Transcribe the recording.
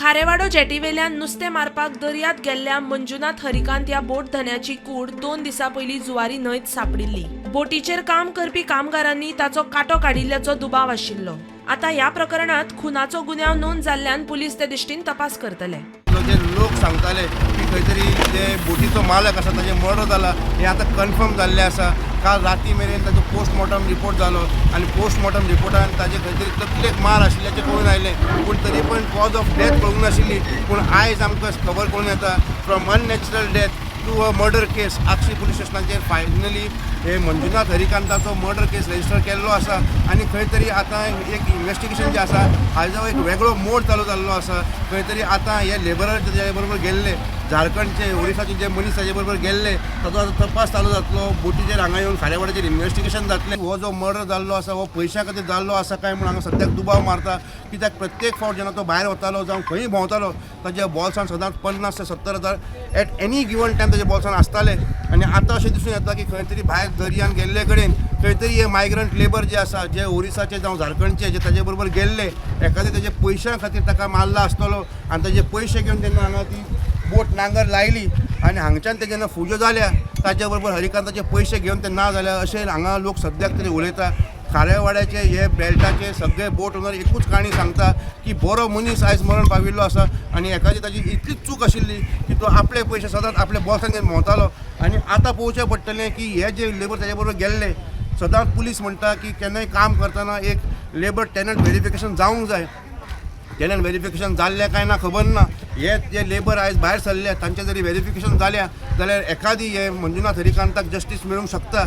खारेवाडो जेटीवेल्यान नुस्तें मारपाक दर्यांत गेल्ल्या मंजुनाथ हरिकांत ह्या बोट धन्याची कूड 2 दिसां पयलीं जुवारी न्हंयत सापडिल्ली। बोटीचेर काम करपी कामगारांनी ताचो कांटो काडिल्ल्याचो दुबाव आशिल्लो। आतां ह्या प्रकरणात खुनाचो गुन्यांव नोंद जाल्ल्यान पुलीस ते दिश्टीन तपास करतले। जे लोक सांगताले की खंयतरी जे बोटीचो मालक आसा ताजे मर्डर जाला हे आतां कन्फर्म जाल्लें आसा। काल राती मेरेन ताजो पोस्टमॉर्टम रिपोर्ट जालो आनी पोस्टमॉर्टम रिपोर्टान ताजे खंयतरी तकलेक मार आशिल्ल्याचें कळून आयलें, पूण तरी पण कॉज ऑफ डेथ कळूंक नाशिल्ली। पूण आयज आमकां खबर कळून येता from unnatural death to a murder case आक्षी पुलीस स्टेशनाचेर फायनली हे मंजुनाथ हरिकांताचो मर्डर केस रजिस्टर केल्लो आसा आनी खंय तरी आतां एक इन्वेस्टिगेशन जें आसा हाजो एक वेगळो मोड चालू जाल्लो आसा। खंय तरी आतां हे लेबरर तेजे बरोबर गेल्ले झारखंडचे ओडिसाचे जे मनीस ताजे बरोबर गेल्ले ताचो आतां तपास चालू जातलो। बोटीचेर हांगा येवन खारेवाड्याचेर इन्वेस्टिगेशन जातलें। हो जो मर्डर जाल्लो आसा हो पयशा खातीर जाल्लो आसा काय म्हूण हांगा सद्याक दुबाव मारता, कित्याक प्रत्येक फावट जेन्ना तो भायर वतालो जावं खंय भोंवतालो ताच्या बॉल्सान सदांच 50 ते 70 हजार एट एनी गिवन टायम ताच्या बॉल्सान आसताले। आनी आतां अशें दिसून येता की खंय तरी भायर दर्यान गेल्ले कडेन खंय तरी हे मायग्रंट लेबर जे आसा जे ओरिसाचे जावं झारखंडचे जे ताजे बरोबर गेल्ले एखादे ताजे पयशां खातीर ताका मारला आसतलो आनी ताजे पयशे घेवन तेन्ना हांगा ती बोट नांगर लायली आनी हांगच्यान ते जेन्ना फुजो जाल्या ताच्या बरोबर हरिकांताचे पयशे घेवन ते ना जाल्या अशें हांगा लोक सद्याक तरी उलयता। खारेवाड्याचे हे बेल्टाचे सगळे बोट ओनर एकूच काणी सांगता की बरो मनीस आयज मरण पाविल्लो आसा आनी एखादी ताजी इतलीच चूक आशिल्ली की तो आपले पयशे सदांच आपल्या बॉल्सान घेवन भोंवतालो। आनी आतां पळोवचें पडटलें की हे जे लेबर ताजे बरोबर गेल्ले सदांच पुलीस म्हणटा की केन्नाय काम करतना एक लेबर टेनंट व्हेरिफिकेशन जावंक जाय। टेनंट व्हेरिफिकेशन जाल्लें काय ना खबर ना। हे जे लेबर आयज भायर सरले तांचें जरी व्हेरिफिकेशन जाल्या जाल्यार एखादी हे मंजुनाथ हरिकांताक जस्टीस मेळूंक शकता।